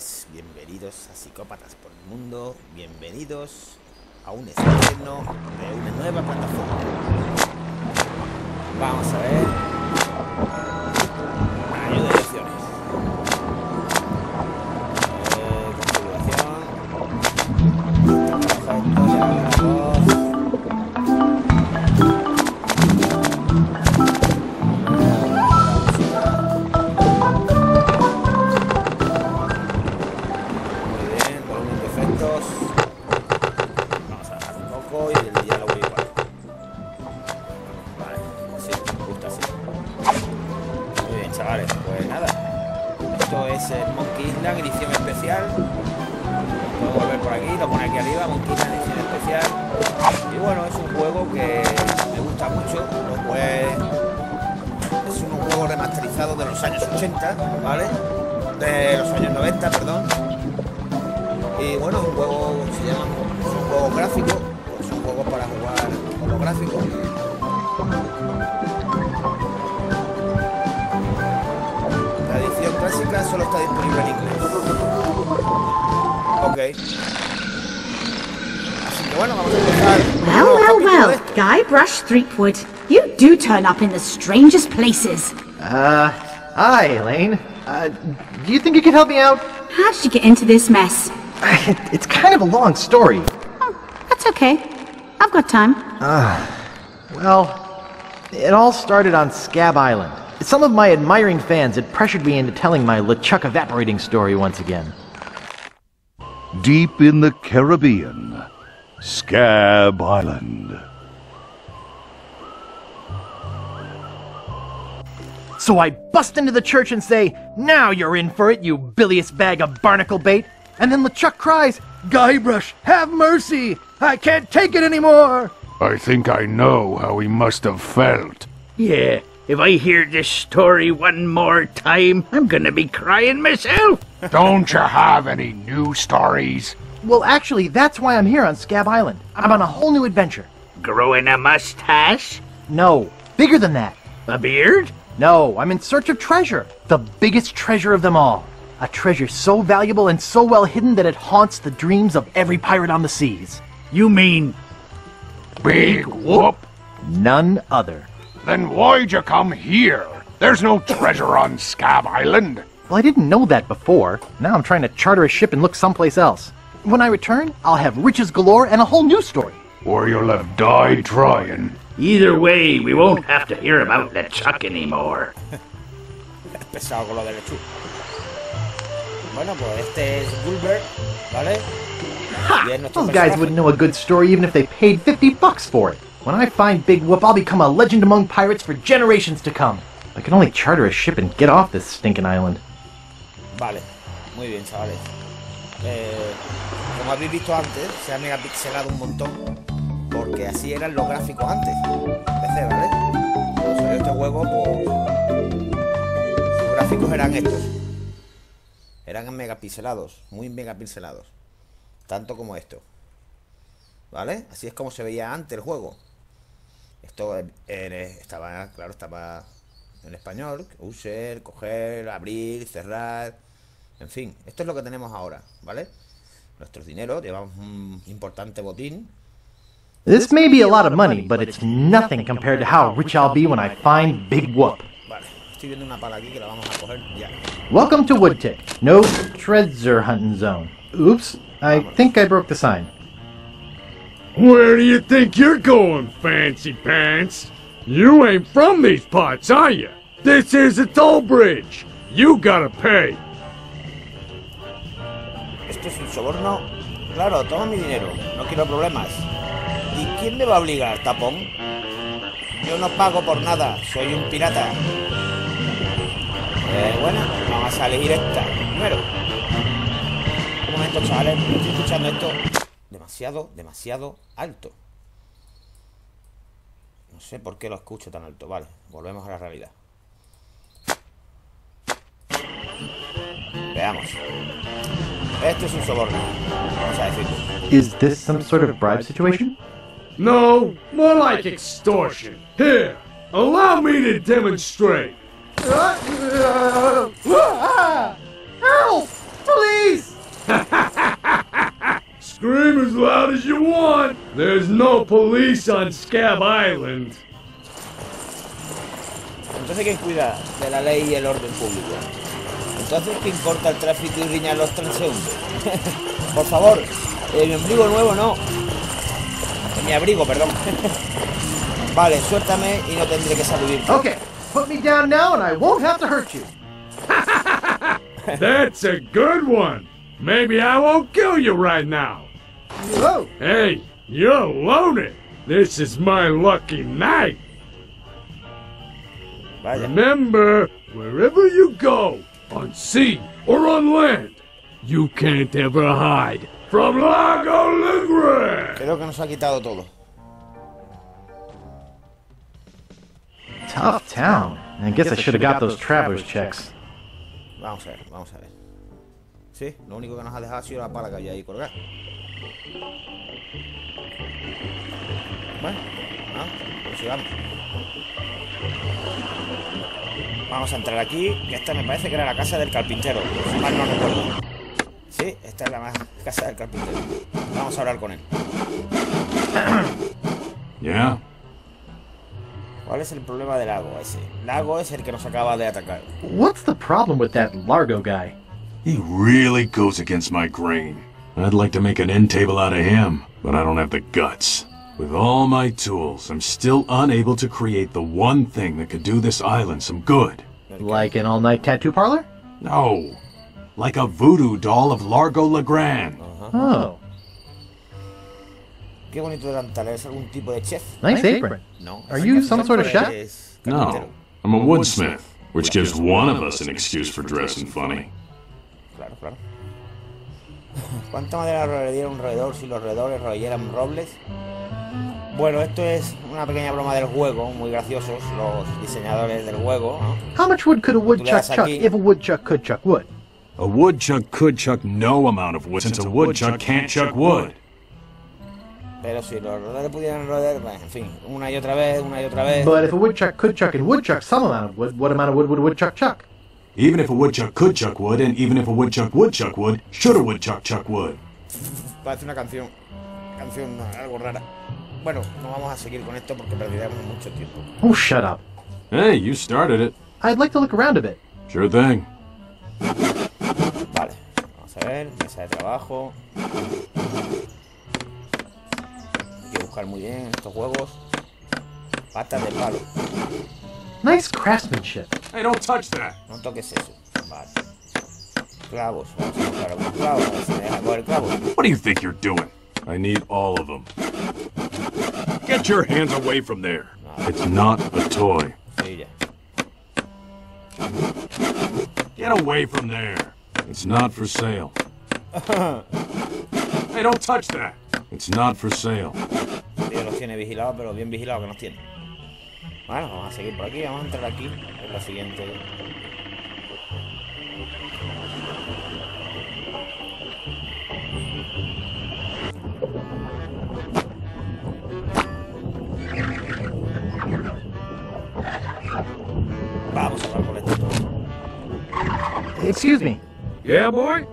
psicópatas, bienvenidos a Psicópatas por el Mundo, bienvenidos a un estreno de una nueva plataforma. Vamos a ver. Ayuda de opciones. Configuración. Edición especial. Puedo volver por aquí, lo pone aquí arriba, Monkey Island edición especial. Y bueno, es un juego que me gusta mucho. Es un juego remasterizado de los años 80, ¿vale? De los años 90, perdón. Y bueno, es un juego, es un juego gráfico, es un juego para jugar con los gráficos. La edición clásica solo está disponible en inglés. Ok. Así que bueno, vamos a empezar. Well. Guybrush Threepwood, you do turn up in the strangest places. Hi, Elaine. Do you think you could help me out? How did you get into this mess? It's kind of a long story. Oh, that's okay. I've got time. Well, it all started on Scab Island. Some of my admiring fans had pressured me into telling my LeChuck evaporating story once again. Deep in the Caribbean, Scab Island. So I bust into the church and say, "Now you're in for it, you bilious bag of barnacle bait." And then LeChuck cries, "Guybrush, have mercy! I can't take it anymore!" I think I know how he must have felt. Yeah, if I hear this story one more time, I'm gonna be crying myself. Don't you have any new stories? Well, actually, that's why I'm here on Scab Island. I'm on a whole new adventure. Growing a mustache? No, bigger than that. A beard? No, I'm in search of treasure. The biggest treasure of them all. A treasure so valuable and so well hidden that it haunts the dreams of every pirate on the seas. You mean Big Whoop? None other. Then why'd you come here? There's no treasure on Scab Island. Well, I didn't know that before. Now I'm trying to charter a ship and look someplace else. When I return, I'll have riches galore and a whole new story. Or you'll have died trying. either way, we won't have to hear about LeChuck anymore. Pesado con lo de LeChuck. Bueno, pues este es Gulbert, ¿vale? Those guys wouldn't know a good story even if they paid $50 for it. When I find Big Whoop, I'll become a legend among pirates for generations to come. I can only charter a ship and get off this stinking island. Vale, muy bien, chavales. Como habéis visto antes, se ha megapixelado un montón, porque así eran los gráficos antes. PC, ¿vale? Cuando salió este juego, pues sus gráficos eran estos. Eran megapixelados, muy megapixelados. Tanto como esto. ¿Vale? Así es como se veía antes el juego. Esto estaba, claro, estaba en español. User, coger, abrir, cerrar. En fin, esto es lo que tenemos ahora, ¿vale? Nuestros dineros, llevamos un importante botín. This may be a lot of money, but it's nothing compared to how rich I'll be when I find Big Whoop. Vale, estoy viendo una pala aquí que la vamos a coger ya. Welcome to Woodtick. No treasure hunting zone. Oops, I think I broke the sign. Where do you think you're going, fancy pants? You ain't from these parts, are you? This is a toll bridge. You gotta pay. Esto es un soborno. Claro, toma mi dinero. No quiero problemas. ¿Y quién me va a obligar, tapón? Yo no pago por nada. Soy un pirata. Bueno, vamos a elegir esta. Primero. Un momento, chavales. Estoy escuchando esto demasiado alto. No sé por qué lo escucho tan alto. Vale, volvemos a la realidad. Veamos. Esto es un soborno. Vamos a decirlo. Is this some sort of bribe situation? No, more like extortion. Here, allow me to demonstrate. Help! Please! Cheer as loud as you want. There's no police on Scab Island. Entonces, ¿quién cuida de la ley y el orden público? Entonces, ¿quién corta el tráfico y riña a los transeúntes? Por favor, mi abrigo nuevo no. Mi abrigo, perdón. Vale, suéltame y no tendré que saludirte. Okay, put me down now and I won't have to hurt you. That's a good one. Maybe I won't kill you right now. Whoa. Hey, you're loaded. This is my lucky night. Vaya. Remember, wherever you go, on sea or on land, you can't ever hide from Lago Legre. Creo que nos ha quitado todo. Tough town. I guess I should have got those traveler's checks. Vamos a ver, vamos a ver. Sí, lo único que nos ha dejado ha sido la pala que había ahí colgada. Bueno, pues sigamos. Vamos a entrar aquí, que esta me parece que era la casa del carpintero, si mal no recuerdo. Sí, esta es la casa del carpintero. Vamos a hablar con él. Yeah? ¿Cuál es el problema del lago ese? Lago es el que nos acaba de atacar. What's the problem with that Largo guy? He really goes against my grain. I'd like to make an end table out of him, but I don't have the guts. With all my tools, I'm still unable to create the one thing that could do this island some good. Like an all-night tattoo parlor? No. Like a voodoo doll of Largo Legrand. Oh. Qué bonito delantal, ¿es algún tipo de chef? Nice apron. No. Are you some sort of chef? Es No. carpintero. I'm a woodsmith, which gives one of us an excuse for dressing funny. Claro, claro. ¿Cuánta madera roería un roedor si los roedores royeran robles? Bueno, esto es una pequeña broma del juego, muy graciosos los diseñadores del juego, ¿no? How much wood could a woodchuck das chuck aquí. if a woodchuck could chuck wood? A woodchuck could chuck no amount of wood since a woodchuck can't chuck wood. Pero si los roedores pudieran roer, bueno, en fin, una y otra vez, una y otra vez. But if a woodchuck could chuck and woodchuck some amount of wood, what amount of wood would a woodchuck chuck? Even if a woodchuck could chuck wood, and even if a woodchuck would chuck wood, should a woodchuck chuck wood? Parece una canción algo rara. Bueno, no vamos a seguir con esto porque perderemos mucho tiempo. Oh, shut up. Hey, you started it. I'd like to look around a bit. Sure thing. Vale, vamos a ver, mesa de trabajo. Hay que buscar muy bien estos juegos. Patas de palo. Nice craftsmanship. Hey, don't touch that. No toques eso. Vale. Clavos. Vamos a buscar algunos clavos. A ver si me deja coger clavos. What do you think you're doing? I need all of them. Get your hands away from there. It's not a toy. Sí, ya. Get away from there. It's not for sale. Hey, don't touch that. It's not for sale. Tío, los tiene vigilados, pero bien vigilados que nos tiene. Bueno, vamos a seguir por aquí. Vamos a entrar aquí. Es la siguiente. Vamos a hablar con esto. Excuse me. Yeah, boy?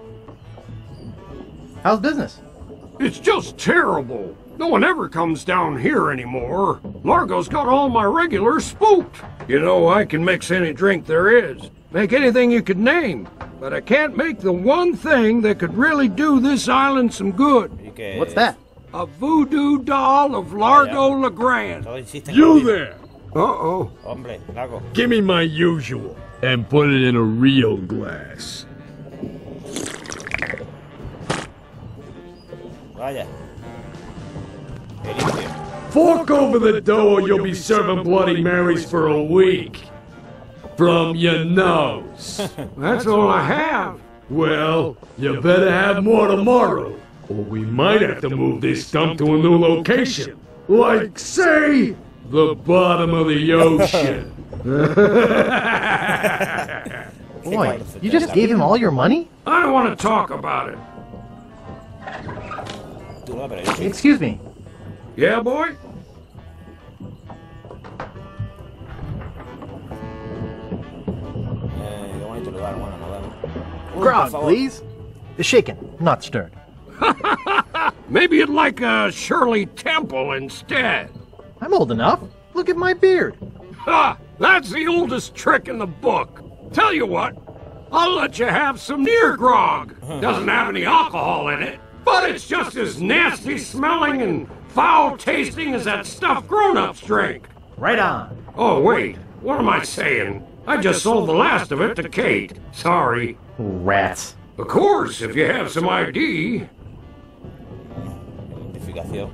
How's business? It's just terrible. No one ever comes down here anymore. Largo's got all my regulars spooked. You know, I can mix any drink there is. Make anything you could name. But I can't make the one thing that could really do this island some good. ¿Y qué What's es? that? A voodoo doll of Largo Legrand. Todos insisten You contigo. there? Uh-oh. Hombre, Lago. Give me my usual. And put it in a real glass. Vaya. Qué limpio. Fork over the dough or you'll be serving Bloody Marys for a week. From your nose. That's all I have. Well, you better have more tomorrow. Or we might have to move this dump to a new location. Like, say, the bottom of the ocean. Boy, you just gave him all your money? I don't want to talk about it. Tú no, pero yo sí. Excuse me. Yeah, boy? Qué bonito lugar. Bueno, nos vemos. Uy, por Grog, favor. please. Shaken, not stirred. Maybe you'd like a Shirley Temple instead. I'm old enough. Look at my beard. Ha! That's the oldest trick in the book. Tell you what, I'll let you have some near grog. Doesn't have any alcohol in it, but it's just as nasty smelling and foul tasting as that stuff grown-ups drink. Right on. Oh, wait. What am I saying? I just sold the last of it to Kate. Sorry. Rats. Of course, if you have some ID. Identificación.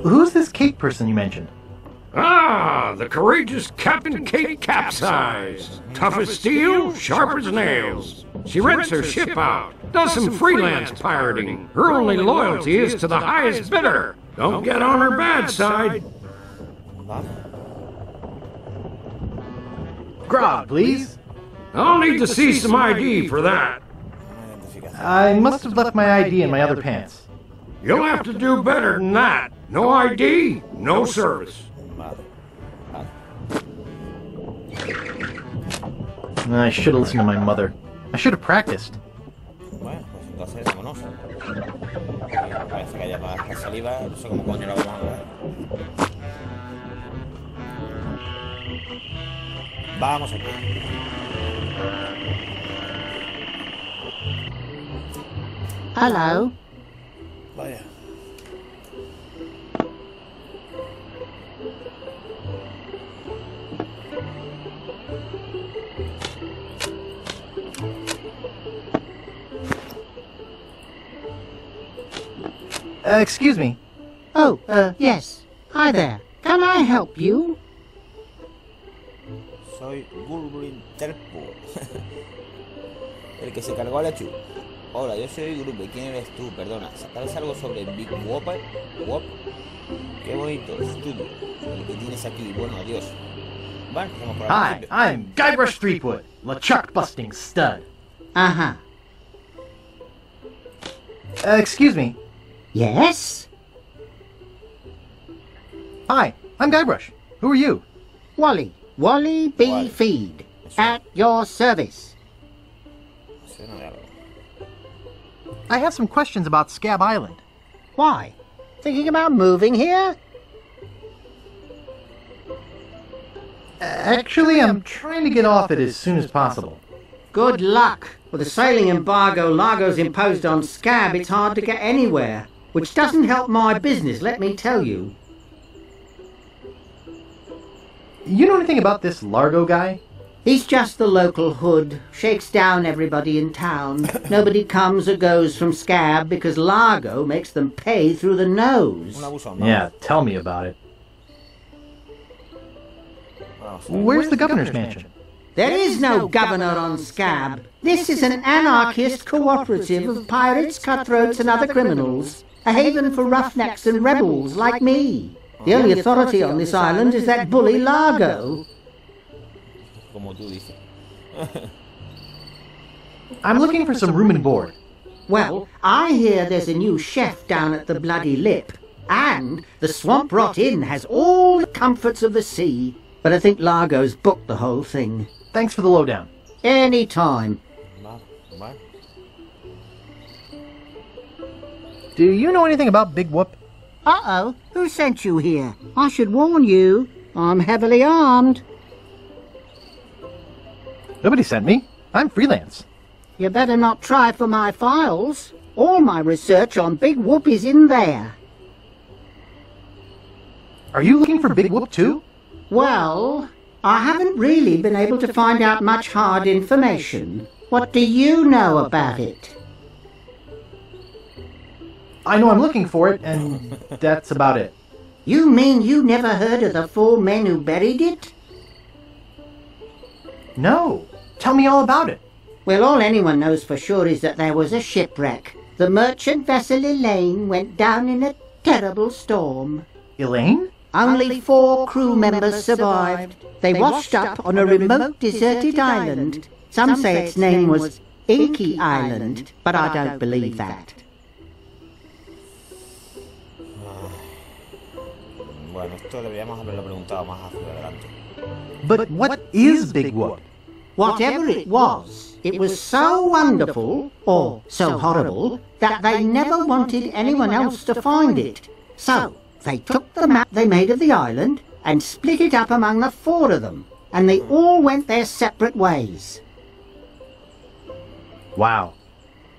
Who's this Kate person you mentioned? Ah, the courageous Captain Kate Capsize. Tough as steel, sharp as nails. She rents her ship out, does some freelance pirating. Her only loyalty is to the highest bidder. Don't get on her bad side. Grog, please. I'll need to see some ID for that. I must have left my ID in my other pants. You'll have to do better than that. No ID, no service. I should have listened to my mother. I should have practiced. Bueno, pues entonces vámonos. Parece que haya más saliva, no sé cómo coño lo vamos a ver. Vamos aquí. Hello. Vaya. Excuse me. Oh, yes. Hi there. Can I help you? Soy Gulbrin Terpo. El que se cargó a la Chu. Hola, yo soy Grupe. ¿Quién eres tú? Perdona. ¿Sabes algo sobre Big Whopper? ¿Whop? Qué bonito estudio el que tienes aquí. Bueno, adiós. Bueno, vamos por Hi, I'm Guybrush Threepwood, LeChuck busting stud. Uh-huh. Excuse me. Yes? Hi, I'm Guybrush. Who are you? Wally. Wally B. Wally. Feed. At your service. Suena de algo. I have some questions about Scab Island. Why? Thinking about moving here? Actually, I'm trying to get off it as soon as possible. Good luck. With the sailing embargo Largo's imposed on Scab, it's hard to get anywhere. Which doesn't help my business, let me tell you. You know anything about this Largo guy? He's just the local hood. Shakes down everybody in town. Nobody comes or goes from Scab because Largo makes them pay through the nose. Un abusón, ¿no? Yeah, tell me about it. Where's the governor's mansion? There is no governor on Scab. This is an anarchist cooperative of pirates, cutthroats and other criminals. A haven for roughnecks and rebels like me. The only authority on this island is that bully Largo. Como tú dices. I'm looking for some room and board. Well, I hear there's a new chef down at the Bloody Lip. And the Swamp Rot Inn has all the comforts of the sea. But I think Largo's booked the whole thing. Thanks for the lowdown. Any time. Vale. Do you know anything about Big Whoop? Uh-oh. Who sent you here? I should warn you. I'm heavily armed. Nobody sent me. I'm freelance. You better not try for my files. All my research on Big Whoop is in there. Are you looking for Big Whoop too? Well, I haven't really been able to find out much hard information. What do you know about it? I know I'm looking for it, and that's about it. You mean you never heard of the 4 men who buried it? No. Tell me all about it. Well, all anyone knows for sure is that there was a shipwreck. The merchant vessel Elaine went down in a terrible storm. Elaine? Only 4 crew members survived. They washed up on a remote, deserted island. Some say its name was Inky Island, but I don't believe that. Bueno, esto deberíamos haberlo preguntado más hacia adelante. But what is Big Whoop? Whatever it was, it was so wonderful, or so horrible, that they never wanted anyone else to find it. So, they took the map they made of the island and split it up among the 4 of them, and they all went their separate ways. Wow.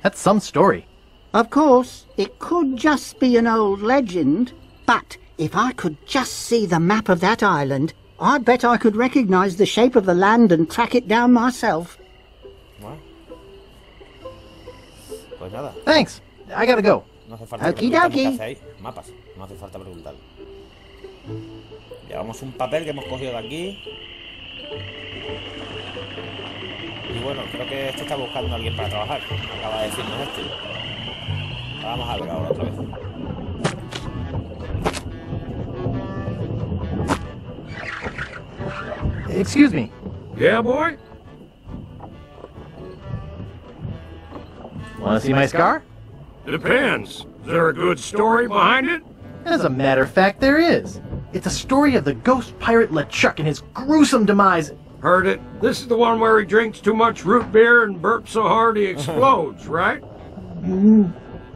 That's some story. Of course, it could just be an old legend, but if I could just see the map of that island, I bet I could recognize the shape of the land and track it down myself. Bueno. Pues nada. Thanks. I gotta go. No hace falta Okie preguntar dokie. qué hace ahí. Mapas. No hace falta preguntar. Llevamos un papel que hemos cogido de aquí. Y bueno, creo que este está buscando a alguien para trabajar. Acaba de decirnos este. Vamos a ver ahora otra vez. Excuse me. Yeah, boy? Wanna see my scar? Depends. Is there a good story behind it? As a matter of fact, there is. It's a story of the ghost pirate LeChuck and his gruesome demise. Heard it. This is the one where he drinks too much root beer and burps so hard he explodes, right?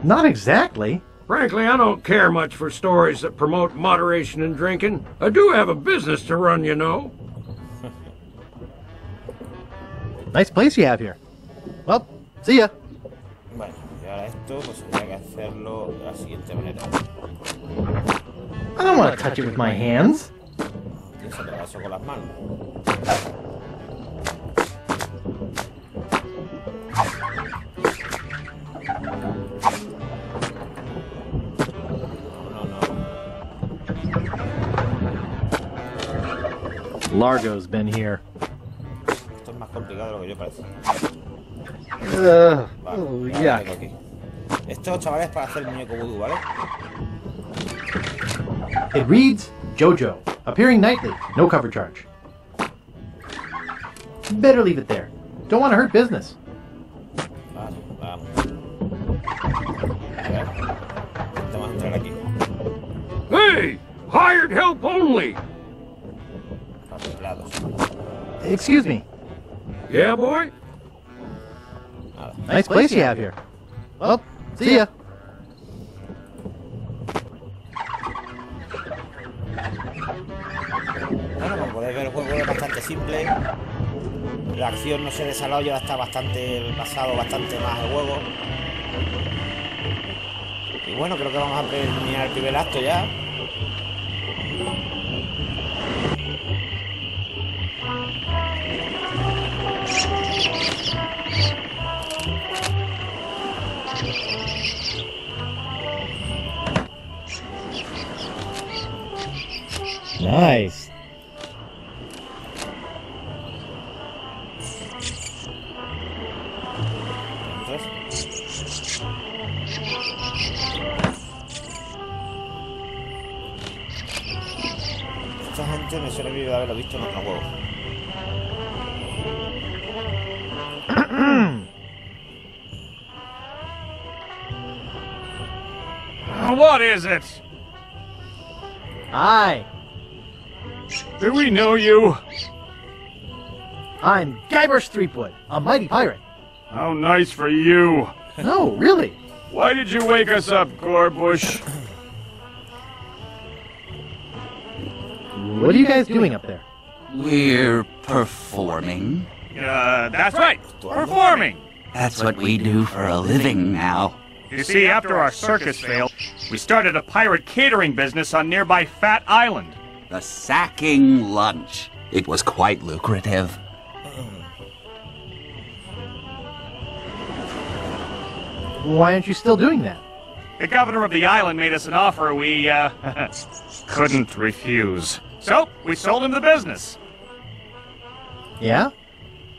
Not exactly. Frankly, I don't care much for stories that promote moderation in drinking. I do have a business to run, you know. Nice place you have here. Well, see ya. Bueno, y ahora esto pues tendría que hacerlo de la siguiente manera. I don't want to touch it with my hands. Tienes que hacer eso con las manos. Largo's been here. Esto es más complicado de lo que yo parece. Oh, ya yeah. lo tengo aquí. Esto, chavales, es para hacer el muñeco vudú, ¿vale? It reads, JoJo, appearing nightly, no cover charge. Better leave it there. Don't want to hurt business. Vale, vamos. A ver. Vamos a entrar aquí. Hey! Hired help only! Arreglados. Excuse me. Yeah, boy? Nada. Nice place you have here. Well, see ya. Bueno, como podéis ver, el juego es bastante simple. La acción no se desarrolla, está bastante basado, bastante más el juego. Y bueno, creo que vamos a terminar el primer acto ya. Nice. Esta gente me suele de haberlo visto en otro juego. What is it? Hi. Do we know you? I'm Guybrush Threepwood, a mighty pirate. How nice for you. No, really. Why did you wake us up, Gorbush? What are you guys doing up there? We're performing. That's right. Performing. That's what we do for a living now. You see, after our circus failed, we started a pirate catering business on nearby Fat Island. The sacking lunch. It was quite lucrative. Why aren't you still doing that? The governor of the island made us an offer we, couldn't refuse. So, we sold him the business. Yeah?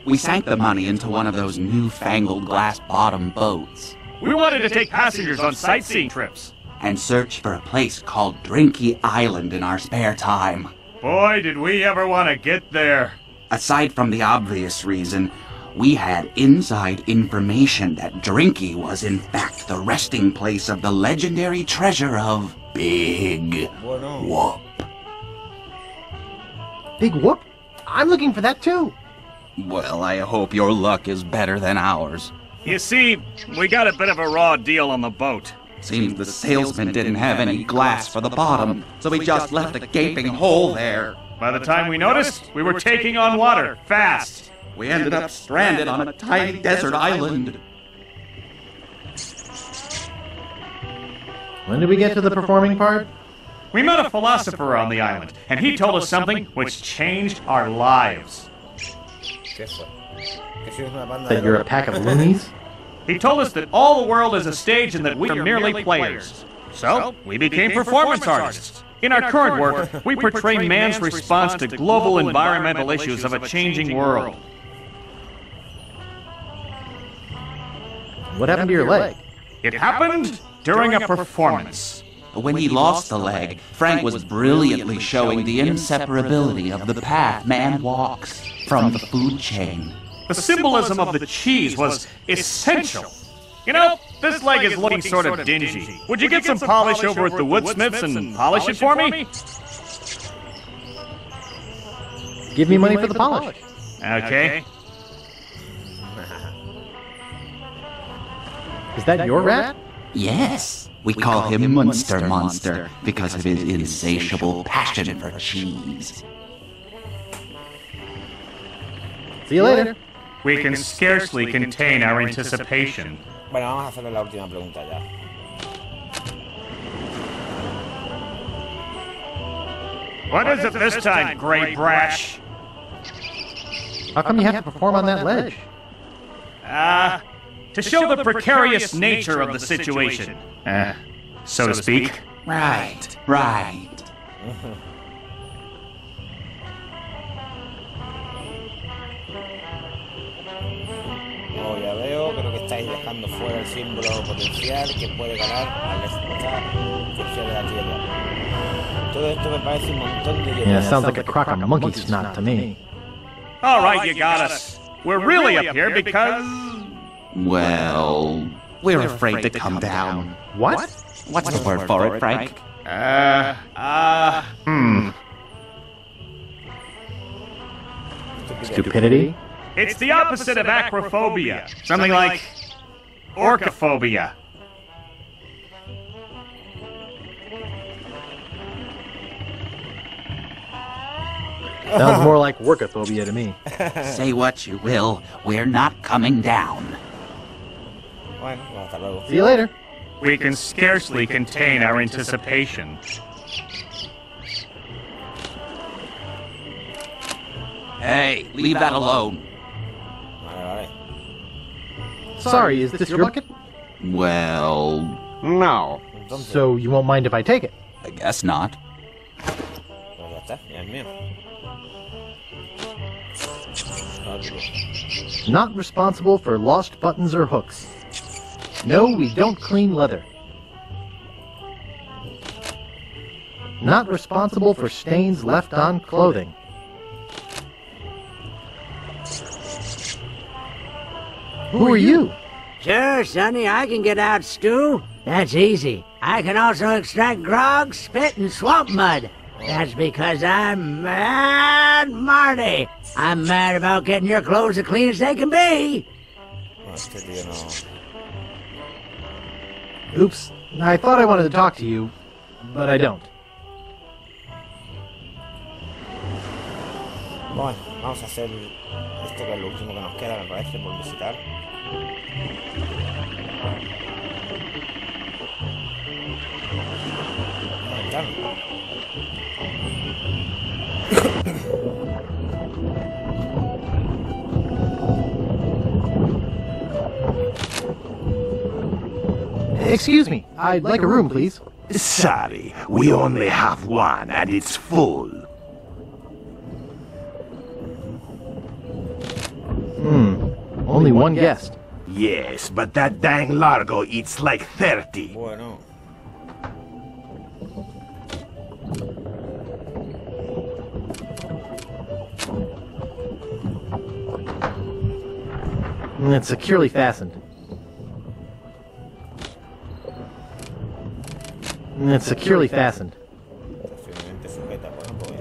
We sank the money into one of those newfangled glass-bottom boats. We wanted to take passengers on sightseeing trips. And search for a place called Drinky Island in our spare time. Boy, did we ever want to get there. Aside from the obvious reason, we had inside information that Drinky was in fact the resting place of the legendary treasure of Big Whoop. Big Whoop? I'm looking for that too. Well, I hope your luck is better than ours. You see, we got a bit of a raw deal on the boat. Seems the salesman didn't have any glass for the bottom, so he just left a gaping hole there. By the time we noticed, we were taking on water, fast. We ended up stranded on a tiny desert island. When did we get to the performing part? We met a philosopher on the island, and he told us something which changed our lives. That you're a pack of loonies? He told us that all the world is a stage and that we are merely players. So, we became performance artists. In our current work, we portray man's response to global environmental issues of a changing world. What happened to your leg? It happened during a performance. When he lost the leg, Frank was brilliantly showing the inseparability of the path man walks from the food chain. The symbolism of the cheese was essential. You know, this leg is looking sort of dingy. Would you get some polish over at the Woodsmiths and polish it for me? Give me money for the polish. Okay. Is that your rat? Yes, we call him Monster because of his insatiable passion for cheese. See you later. We can scarcely contain our anticipation. Bueno, vamos a hacerle la última pregunta ya. What is it this time, Grey Brash? How come you have to perform on that ledge? To show the precarious nature of the situation. So to speak. Right. Oh, ya veo, creo que estáis dejando fuera el símbolo potencial que puede ganar al esta sección de la Tierra. Todo esto me parece un montón de... Yeah, sounds like a crock of monkey snot to me. All right, you got us. We're really up here because... Well, we're afraid to come down. What? What's the word for it, Frank? Stupidity? It's the opposite of acrophobia. Something like orcophobia. Sounds more like workophobia to me. Say what you will, we're not coming down. Bueno, hasta luego. See you later. We can scarcely contain our anticipation. Hey, leave that alone. Vale. Sorry, is this your bucket? Well, no. So you won't mind if I take it? I guess not. Pues ya está, ya es mío. Not responsible for lost buttons or hooks. No, we don't clean leather. Not responsible for stains left on clothing. Who are you? Sure, Sonny, I can get out stew. That's easy. I can also extract grog, spit, and swamp mud. That's because I'm Mad Marty. I'm mad about getting your clothes as clean as they can be. Este tío no... Oops, I thought I wanted to talk to you, but I don't. Bueno, vamos a hacer esto que es lo último que nos queda, me parece, por visitar. Excuse me, I'd like a room, please. Sorry, we only have one and it's full. Only one guest. Yes, but that dang Largo eats like 30. Bueno. It's securely fastened. It's securely fastened. Firmemente sujeta, bueno, pues.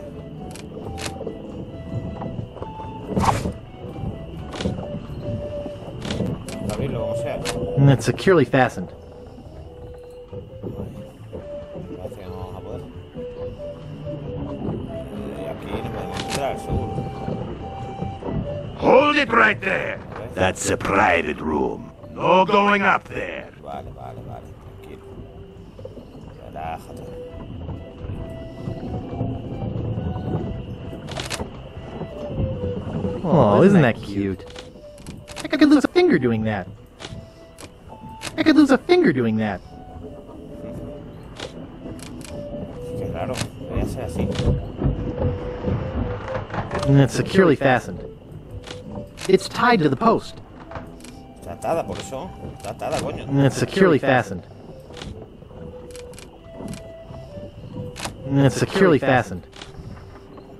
como sea. It's securely fastened. Parece que no vamos a poder. Aquí no podemos entrar, seguro. Hold it right there. That's a private room. No going up there. Vale, tranquilo. Relájate. Oh, isn't that cute? I could lose a finger doing that. Qué raro, debería ser así. And it's securely fastened. It's tied to the post. Está atada, por eso. Está atada, coño. And it's securely fastened.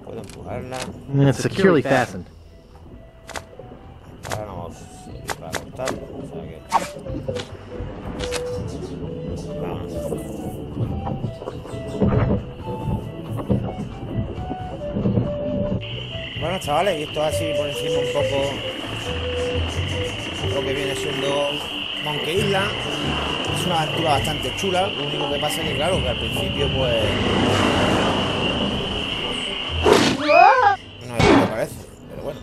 Puedo empujarla. And it's securely fastened. Ahora no vamos a ir para cortarlo. O sea que... Vamos. Bueno, chavales, y esto así por encima un poco lo que viene siendo Monkey Island. Es una aventura bastante chula. Lo único que pasa es que, claro, que al principio pues no es lo que parece, pero bueno.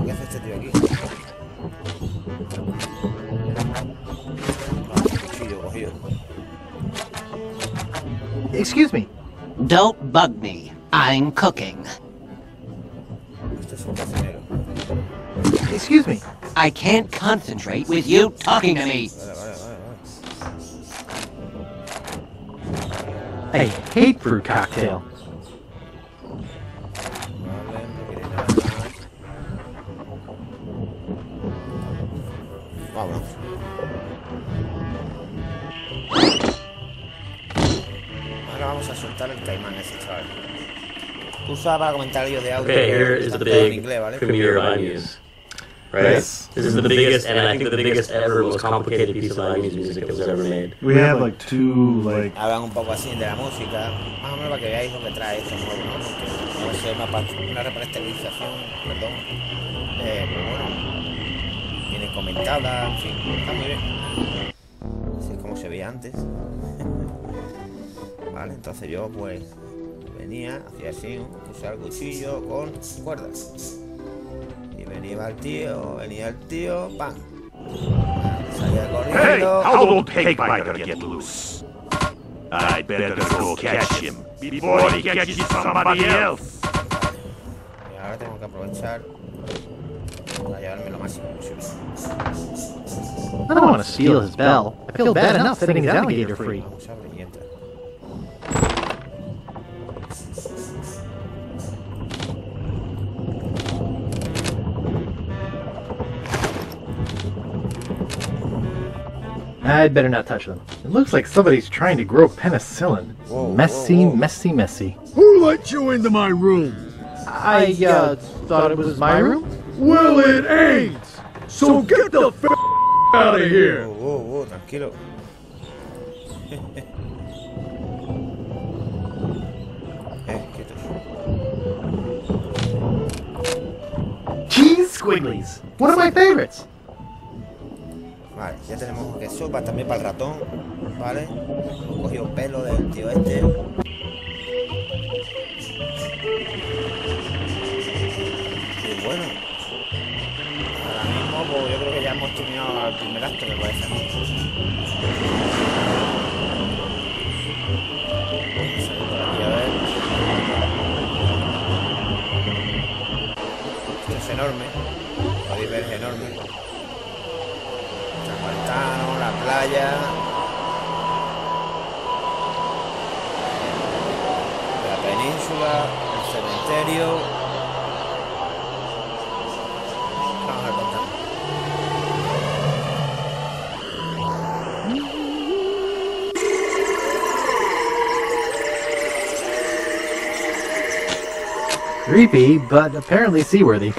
¿Qué hace este tío aquí? Cuchillo cogido. Excuse me. Don't bug me. I'm cooking. Este es un cocinero. Excuse me. I can't concentrate with you talking to me. I hate fruit cocktail. Vale, no quiere nada más. Vámonos. Ahora vamos a soltar el caimán ese, chaval. Usa para comentarios de audio. Okay, here is the big premiere of iMuse. Right? This is the biggest, and I think the biggest ever, most complicated piece of iMuse music that was ever made. We have like two, like... Hablan un poco así de la música, más o menos para que veáis lo que trae esto nuevo, ¿no? Porque va a ser una remasterización, perdón. Pero bueno, viene comentada, en fin, está muy bien. Así es como se veía antes. Vale, entonces yo pues venía, hacía así, puse el cuchillo con cuerdas. Y venía el tío, ¡pam! Salía corriendo. Hey, how will Cakebiter get loose? I better go catch him before he catches somebody else. Y ahora tengo que aprovechar para llevarme lo máximo posible. I don't want to steal his bell. I feel bad enough setting his alligator free. Vamos a abrir y entra. I'd better not touch them. It looks like somebody's trying to grow penicillin. Whoa, Messy. Who let you into my room? I thought it was my room? Well, it ain't. So get the f out of here. Whoa, tranquilo. Quietos. Cheese squigglies. One of my favorites. Vale, ya tenemos queso también para el ratón, ¿vale? Hemos cogido pelo del tío este. Y bueno, ahora mismo pues, yo creo que ya hemos terminado el primer acto, me parece a mí. Vamos a salir por aquí a ver. Esto es enorme, podéis ver, es enorme. El pantano, la playa, la península, el cementerio. Vamos a contar. Creepy, but apparently seaworthy.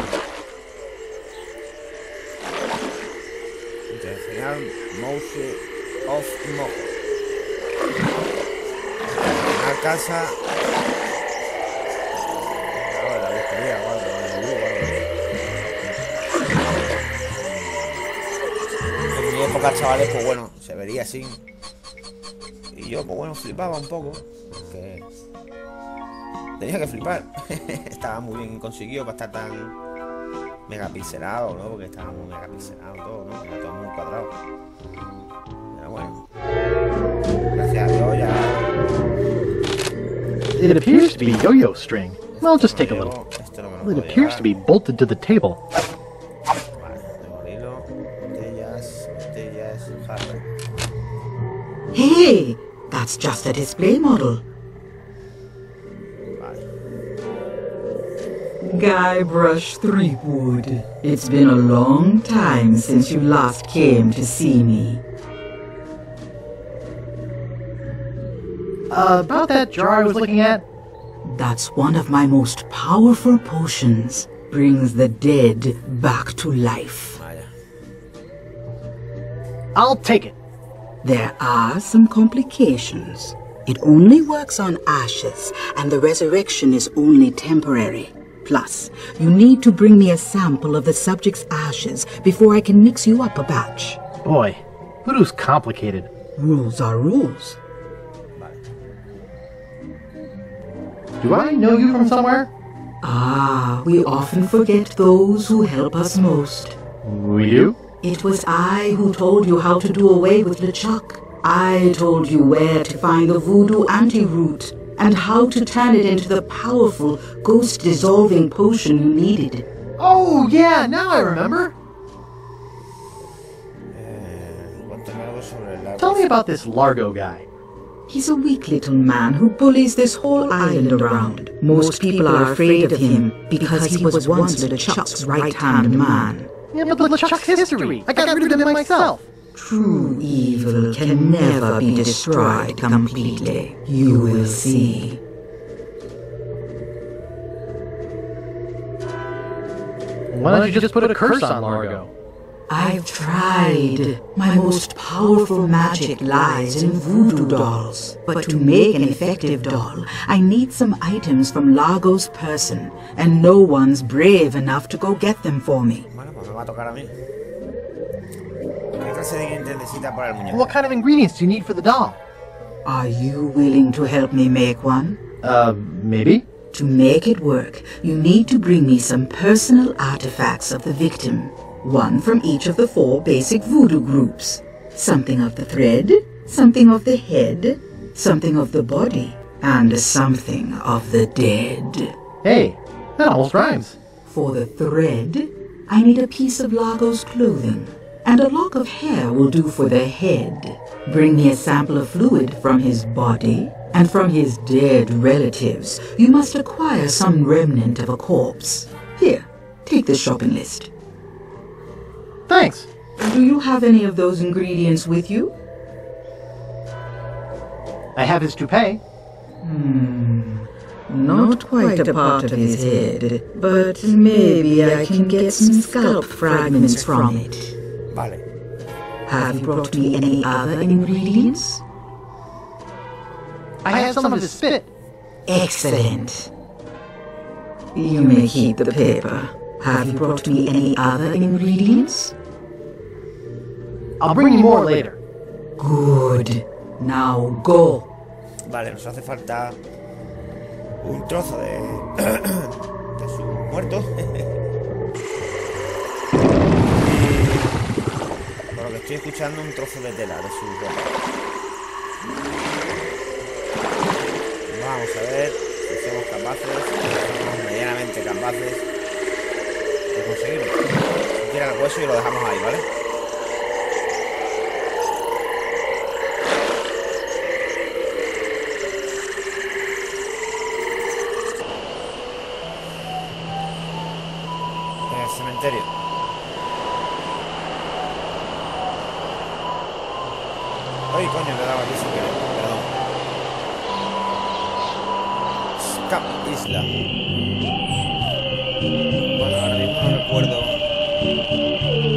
Mouse of Mojo. Una casa. La buscaría, guarda, época, chavales, pues bueno, se vería así. Y yo, pues bueno, flipaba un poco. Que tenía que flipar. Estaba muy bien conseguido para estar tan megapixelado, ¿no? Porque estaba muy megapixelado todo, ¿no? Era todo muy cuadrado. Pero bueno. Gracias a Dios ya. It appears to be yo-yo string. Well, just take a little. It appears to be bolted to the table. Vale, tengo el hilo. Botellas, jarra. Hey, that's just a display model. Guybrush Threepwood. It's been a long time since you last came to see me. About that jar I was looking at? That's one of my most powerful potions. Brings the dead back to life. I'll take it. There are some complications. It only works on ashes, and the resurrection is only temporary. Plus, you need to bring me a sample of the subject's ashes before I can mix you up a batch. Boy, voodoo's complicated. Rules are rules. Do I know you from somewhere? Ah, we often forget those who help us most. We do? It was I who told you how to do away with LeChuck. I told you where to find the voodoo anti-root and how to turn it into the powerful, ghost-dissolving potion you needed. Oh, yeah, now I remember. Tell me about this Largo guy. He's a weak little man who bullies this whole island around. Most people are afraid of him because he was once LeChuck's right-hand man. Yeah, but LeChuck's history. I got rid of him myself. True evil can never be destroyed completely. You will see. Why don't you just put a curse on Largo? I've tried. My most powerful magic lies in voodoo dolls. But to make an effective doll, I need some items from Largo's person, and no one's brave enough to go get them for me. What kind of ingredients do you need for the doll? Are you willing to help me make one? Maybe? To make it work, you need to bring me some personal artifacts of the victim. One from each of the 4 basic voodoo groups. Something of the thread, something of the head, something of the body, and something of the dead. Hey, that almost rhymes. For the thread, I need a piece of Largo's clothing, and a lock of hair will do for the head. Bring me a sample of fluid from his body, and from his dead relatives, you must acquire some remnant of a corpse. Here, take the shopping list. Thanks. Do you have any of those ingredients with you? I have his toupee. Not quite a part of his head, but maybe I can get some scalp fragments from it. Vale. Have you brought me any other ingredients? I have some of his spit. Excellent. You may keep the paper. Have you brought me any other ingredients? I'll bring you more later. Good. Now go. Vale, nos hace falta un trozo de su muerto. Y por lo que estoy escuchando, un trozo de tela de su ropa. Vamos a ver si somos capaces, somos medianamente capaces de conseguirlo. Se tira el hueso y lo dejamos ahí, ¿vale? En el cementerio. Ay, coño, le daba aquí sin querer, perdón. Isla. Bueno, ahora mismo no recuerdo.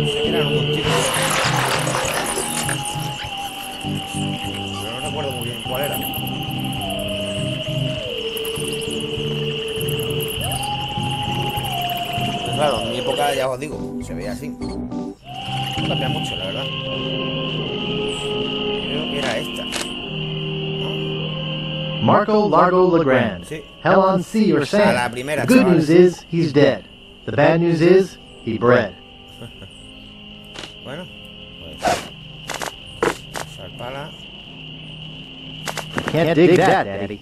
Sé que eran unos tipos. Pero no recuerdo muy bien cuál era. Pues claro, en mi época ya os digo, se veía así. No cambia mucho, la verdad. Creo que era esta. Marco Largo Legrand. Sí. Hell on sea or sand. la primera, The good chavales. news is he's dead. The bad news is he bred. Bueno, pues. Usar pala. Can't dig that, Daddy.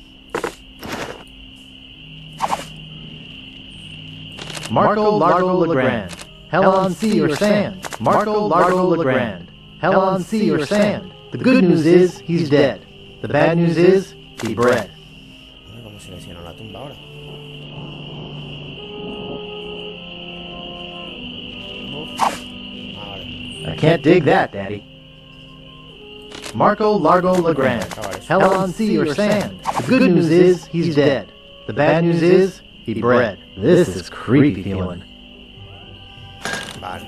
Marco Largo Legrand. Hell on sea or sand. Marco Largo Legrand. Hell on sea or sand. The good news is he's dead. The bad news is he bred. ¿Cómo se le hicieron la tumba ahora? I can't dig that, Daddy. Marco Largo Legrand. Hell on sea or sand. The good news is he's dead. The bad news is he bred. This is creepy feeling. Vale.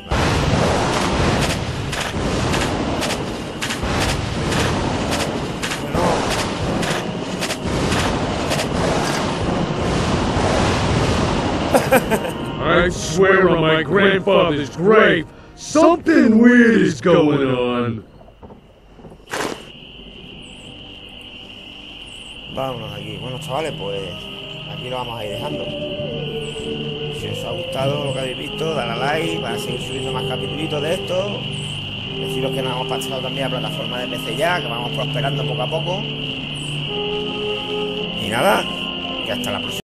I swear on my grandfather's grave, something weird is going on. Vámonos aquí. Bueno, chavales, pues aquí lo vamos a ir dejando. Si os ha gustado lo que habéis visto, dale a like para seguir subiendo más capítulos de esto. Deciros que nos hemos pasado también a plataforma de PC ya, que vamos prosperando poco a poco. Y nada, que hasta la próxima.